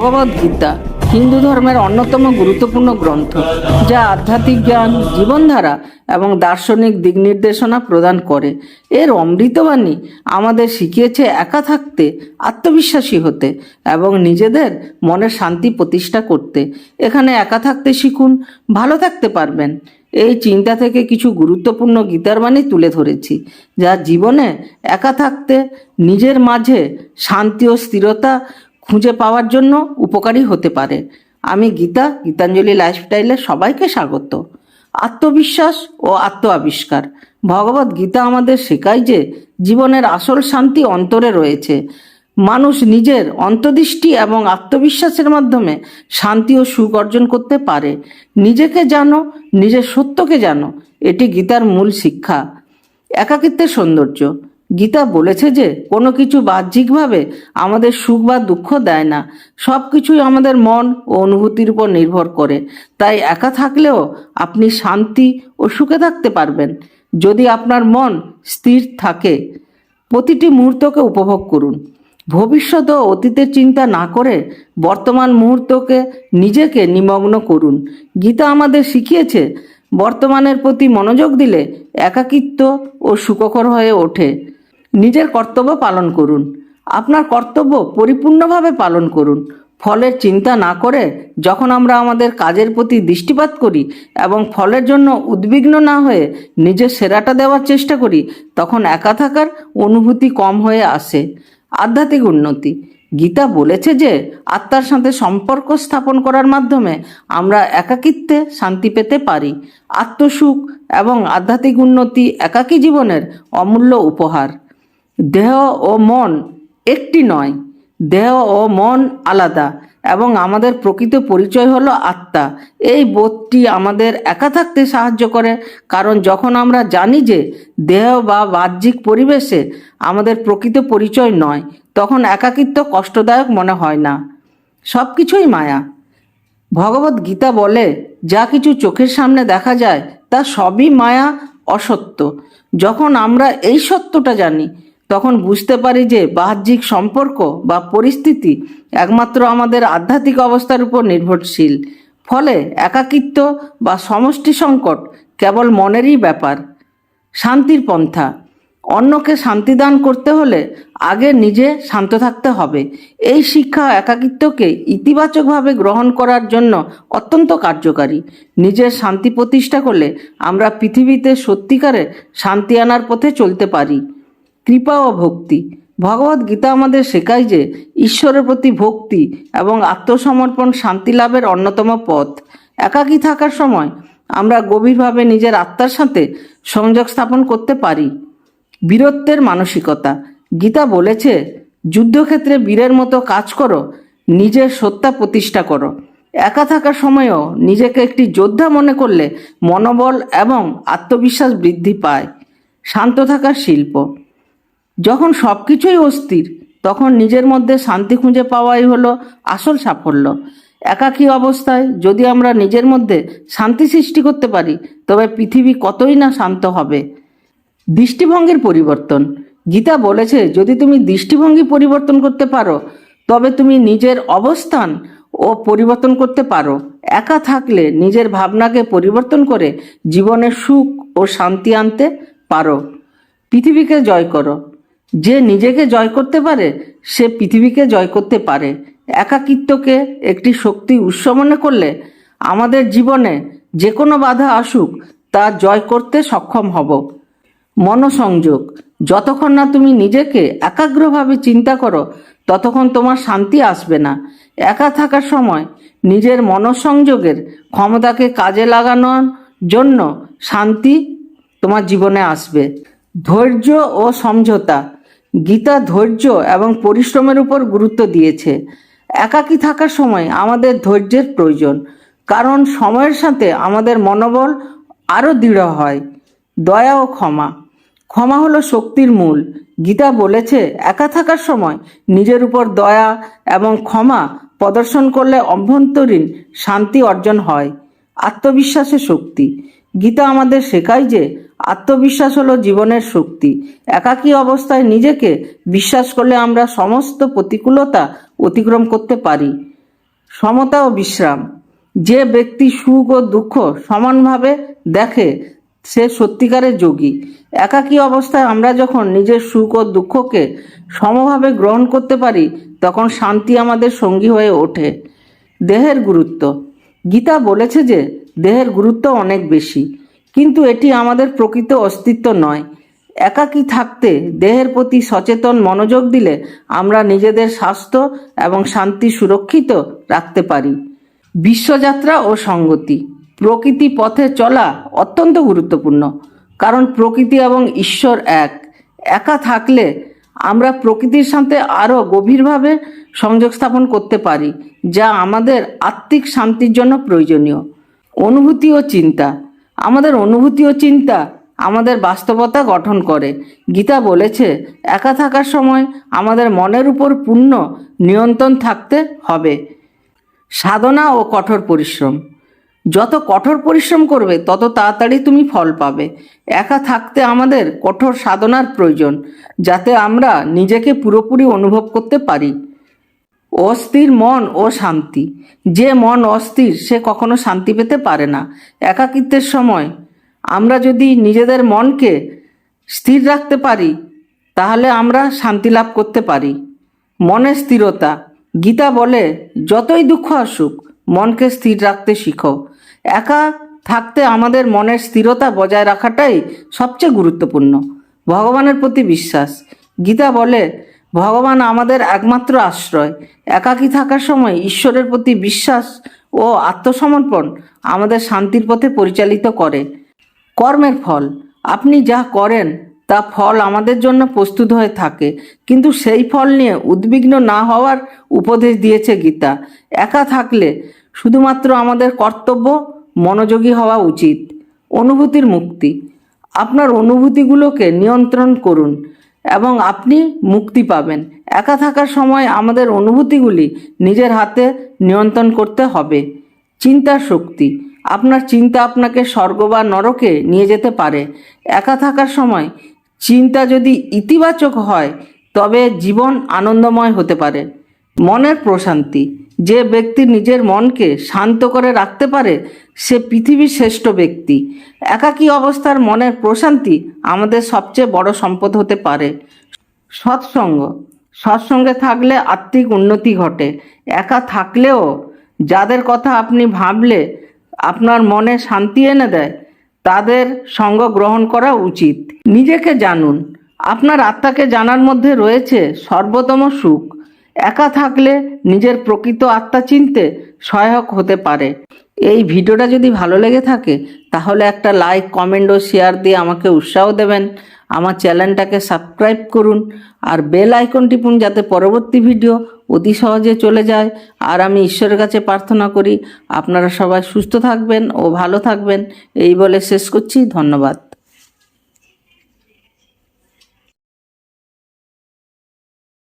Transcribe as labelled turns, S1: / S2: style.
S1: ভগবদ্গীতা হিন্দু ধর্মের অন্যতম গুরুত্বপূর্ণ গ্রন্থ, যা আধ্যাত্মিক জ্ঞান, জীবনধারা এবং দার্শনিক দিক নির্দেশনা প্রদান করে। এর অমৃতবাণী আমাদের শিখিয়েছে একা থাকতে, আত্মবিশ্বাসী হতে এবং নিজেদের মনের শান্তি প্রতিষ্ঠা করতে। এখানে একা থাকতে শিখুন, ভালো থাকতে পারবেন। এই চিন্তা থেকে কিছু গুরুত্বপূর্ণ গীতার বাণী তুলে ধরেছি, যা জীবনে একা থাকতে নিজের মাঝে শান্তি ও স্থিরতা খুঁজে পাওয়ার জন্য উপকারী হতে পারে। আমি গীতাঞ্জলি লাইফস্টাইলে সবাইকে স্বাগত। আত্মবিশ্বাস ও আত্ম আবিষ্কার। ভগবদ গীতা আমাদের শেখায় যে জীবনের আসল শান্তি অন্তরে রয়েছে। মানুষ নিজের অন্তর্দৃষ্টি এবং আত্মবিশ্বাসের মাধ্যমে শান্তি ও সুখ অর্জন করতে পারে। নিজেকে জানো, নিজের সত্যকে জানো, এটি গীতার মূল শিক্ষা। একাকিত্বের সৌন্দর্য। গীতা বলেছে যে কোনো কিছু বাহ্যিকভাবে আমাদের সুখ বা দুঃখ দেয় না, সব কিছুই আমাদের মন ও অনুভূতির উপর নির্ভর করে। তাই একা থাকলেও আপনি শান্তি ও সুখে থাকতে পারবেন যদি আপনার মন স্থির থাকে। প্রতিটি মুহূর্তকে উপভোগ করুন। ভবিষ্যৎ ও অতীতের চিন্তা না করে বর্তমান মুহূর্তকে নিজেকে নিমগ্ন করুন। গীতা আমাদের শিখিয়েছে বর্তমানের প্রতি মনোযোগ দিলে একাকিত্ব ও সুখকর হয়ে ওঠে। নিজের কর্তব্য পালন করুন। আপনার কর্তব্য পরিপূর্ণভাবে পালন করুন। ফলের চিন্তা না করে যখন আমরা আমাদের কাজের প্রতি দৃষ্টিপাত করি এবং ফলের জন্য উদ্বিগ্ন না হয়ে নিজের সেরাটা দেওয়ার চেষ্টা করি, তখন একা থাকার অনুভূতি কম হয়ে আসে। আধ্যাত্মিক উন্নতি। গীতা বলেছে যে আত্মার সাথে সম্পর্ক স্থাপন করার মাধ্যমে আমরা একাকিত্বে শান্তি পেতে পারি। আত্মসুখ এবং আধ্যাত্মিক উন্নতি একাকী জীবনের অমূল্য উপহার। দেহ ও মন একটি নয়, দেহ ও মন আলাদা এবং আমাদের প্রকৃত পরিচয় হলো আত্মা। এই বোধটি আমাদের একা থাকতে সাহায্য করে, কারণ যখন আমরা জানি যে দেহ বা বাহ্যিক পরিবেশে আমাদের প্রকৃত পরিচয় নয়, তখন একাকিত্ব কষ্টদায়ক মনে হয় না। সব কিছুই মায়া। ভগবদ গীতা বলে যা কিছু চোখের সামনে দেখা যায় তা সবই মায়া, অসত্য। যখন আমরা এই সত্যটা জানি, তখন বুঝতে পারি যে বাহ্যিক সম্পর্ক বা পরিস্থিতি একমাত্র আমাদের আধ্যাত্মিক অবস্থার উপর নির্ভরশীল। ফলে একাকিত্ব বা সমষ্টি সংকট কেবল মনেরই ব্যাপার। শান্তির পন্থা। অন্যকে শান্তি দান করতে হলে আগে নিজে শান্ত থাকতে হবে। এই শিক্ষা একাকিত্বকে ইতিবাচকভাবে গ্রহণ করার জন্য অত্যন্ত কার্যকারী। নিজের শান্তি প্রতিষ্ঠা করলে আমরা পৃথিবীতে সত্যিকারের শান্তি আনার পথে চলতে পারি। কৃপা ও ভক্তি। ভগবদ গীতা আমাদের শেখায় যে ঈশ্বরের প্রতি ভক্তি এবং আত্মসমর্পণ শান্তি লাভের অন্যতম পথ। একাকী থাকার সময় আমরা গভীরভাবে নিজের আত্মার সাথে সংযোগ স্থাপন করতে পারি। বীরত্বের মানসিকতা। গীতা বলেছে যুদ্ধক্ষেত্রে বীরের মতো কাজ করো, নিজের সত্তা প্রতিষ্ঠা করো। একা থাকার সময়ও নিজেকে একটি যোদ্ধা মনে করলে মনোবল এবং আত্মবিশ্বাস বৃদ্ধি পায়। শান্ত থাকার শিল্প। যখন সব কিছুই অস্থির, তখন নিজের মধ্যে শান্তি খুঁজে পাওয়াই হলো আসল সাফল্য। একাকী অবস্থায় যদি আমরা নিজের মধ্যে শান্তি সৃষ্টি করতে পারি, তবে পৃথিবী কতই না শান্ত হবে। দৃষ্টিভঙ্গির পরিবর্তন। গীতা বলেছে যদি তুমি দৃষ্টিভঙ্গি পরিবর্তন করতে পারো, তবে তুমি নিজের অবস্থান ও পরিবর্তন করতে পারো। একা থাকলে নিজের ভাবনাকে পরিবর্তন করে জীবনে সুখ ও শান্তি আনতে পারো। পৃথিবীকে জয় করো। যে নিজেকে জয় করতে পারে সে পৃথিবীকে জয় করতে পারে। একাকিত্বকে একটি শক্তি উৎস মনে করলে আমাদের জীবনে যে কোনো বাধা আসুক তা জয় করতে সক্ষম হব। মনোসংযোগ। যতক্ষণ না তুমি নিজেকে একাগ্রভাবে চিন্তা করো, ততক্ষণ তোমার শান্তি আসবে না। একা থাকার সময় নিজের মনোসংযোগের ক্ষমতাকে কাজে লাগানোর জন্য শান্তি তোমার জীবনে আসবে। ধৈর্য ও সমঝোতা। গীতা ধৈর্য এবং পরিশ্রমের উপর গুরুত্ব দিয়েছে। একাকী থাকার সময় আমাদের ধৈর্যের প্রয়োজন, কারণ সময়ের সাথে আমাদের মনোবল আরও দৃঢ় হয়। দয়া ও ক্ষমা। ক্ষমা হলো শক্তির মূল। গীতা বলেছে একা থাকার সময় নিজের উপর দয়া এবং ক্ষমা প্রদর্শন করলে অভ্যন্তরীণ শান্তি অর্জন হয়। আত্মবিশ্বাসের শক্তি। গীতা আমাদের শেখায় যে আত্মবিশ্বাস হলো জীবনের শক্তি। একাকী অবস্থায় নিজেকে বিশ্বাস করলে আমরা সমস্ত প্রতিকূলতা অতিক্রম করতে পারি। সমতা ও বিশ্রাম। যে ব্যক্তি সুখ ও দুঃখ সমানভাবে দেখে সে সত্যিকারের যোগী। একাকী অবস্থায় আমরা যখন নিজের সুখ ও দুঃখকে সমভাবে গ্রহণ করতে পারি তখন শান্তি আমাদের সঙ্গী হয়ে ওঠে। দেহের গুরুত্ব। গীতা বলেছে যে দেহের গুরুত্ব অনেক বেশি, কিন্তু এটি আমাদের প্রকৃত অস্তিত্ব নয়। একাকী থাকতে দেহের প্রতি সচেতন মনোযোগ দিলে আমরা নিজেদের স্বাস্থ্য এবং শান্তি সুরক্ষিত রাখতে পারি। বিশ্বযাত্রা ও সঙ্গতি। প্রকৃতি পথে চলা অত্যন্ত গুরুত্বপূর্ণ, কারণ প্রকৃতি এবং ঈশ্বর এক। একা থাকলে আমরা প্রকৃতির সাথে আরও গভীরভাবে সংযোগ স্থাপন করতে পারি, যা আমাদের আত্মিক শান্তির জন্য প্রয়োজনীয়। অনুভূতি ও চিন্তা। আমাদের অনুভূতি ও চিন্তা আমাদের বাস্তবতা গঠন করে। গীতা বলেছে একা থাকার সময় আমাদের মনের উপর পূর্ণ নিয়ন্ত্রণ থাকতে হবে। সাধনা ও কঠোর পরিশ্রম। যত কঠোর পরিশ্রম করবে তত তাড়াতাড়ি তুমি ফল পাবে। একা থাকতে আমাদের কঠোর সাধনার প্রয়োজন, যাতে আমরা নিজেকে পুরোপুরি অনুভব করতে পারি। অস্থির মন ও শান্তি। যে মন অস্থির সে কখনো শান্তি পেতে পারে না। একাকিত্বের সময় আমরা যদি নিজেদের মনকে স্থির রাখতে পারি তাহলে আমরা শান্তি লাভ করতে পারি। মনের স্থিরতা। গীতা বলে যতই দুঃখ আসুক মনকে স্থির রাখতে শিখো। একা থাকতে আমাদের মনের স্থিরতা বজায় রাখাটাই সবচেয়ে গুরুত্বপূর্ণ। ভগবানের প্রতি বিশ্বাস। গীতা বলে ভগবান আমাদের একমাত্র আশ্রয়। একাকী থাকার সময় ঈশ্বরের প্রতি বিশ্বাস ও আত্মসমর্পণ আমাদের শান্তির পথে পরিচালিত করে। কর্মের ফল। আপনি যা করেন তা ফল আমাদের জন্য প্রস্তুত হয়ে থাকে, কিন্তু সেই ফল নিয়ে উদ্বিগ্ন না হওয়ার উপদেশ দিয়েছে গীতা। একা থাকলে শুধুমাত্র আমাদের কর্তব্য মনোযোগী হওয়া উচিত। অনুভূতির মুক্তি। আপনার অনুভূতিগুলোকে নিয়ন্ত্রণ করুন এবং আপনি মুক্তি পাবেন। একা থাকার সময় আমাদের অনুভূতিগুলি নিজের হাতে নিয়ন্ত্রণ করতে হবে। চিন্তার শক্তি। আপনার চিন্তা আপনাকে স্বর্গ বা নরকে নিয়ে যেতে পারে। একা থাকার সময় চিন্তা যদি ইতিবাচক হয় তবে জীবন আনন্দময় হতে পারে। মনের প্রশান্তি। যে ব্যক্তি নিজের মনকে শান্ত করে রাখতে পারে সে পৃথিবীর শ্রেষ্ঠ ব্যক্তি। একাকী অবস্থার মনের প্রশান্তি আমাদের সবচেয়ে বড় সম্পদ হতে পারে। সৎসঙ্গ। সৎসঙ্গে থাকলে আত্মিক উন্নতি ঘটে। একা থাকলেও যাদের কথা আপনি ভাবলে আপনার মনে শান্তি এনে দেয় তাদের সঙ্গ গ্রহণ করা উচিত। নিজেকে জানুন। আপনার আত্মাকে জানার মধ্যে রয়েছে সর্বোত্তম সুখ। একা থাকলে নিজের প্রকৃত আত্মা চিনতে সহায়ক হতে পারে। এই ভিডিওটা যদি ভালো লেগে থাকে তাহলে একটা লাইক, কমেন্ট ও শেয়ার দিয়ে আমাকে উৎসাহ দেবেন। আমার চ্যানেলটাকে সাবস্ক্রাইব করুন আর বেল আইকন টিপুন যাতে পরবর্তী ভিডিও অতি সহজে চলে যায়। আর আমি ঈশ্বরের কাছে প্রার্থনা করি আপনারা সবাই সুস্থ থাকবেন ও ভালো থাকবেন। এই বলে শেষ করছি। ধন্যবাদ।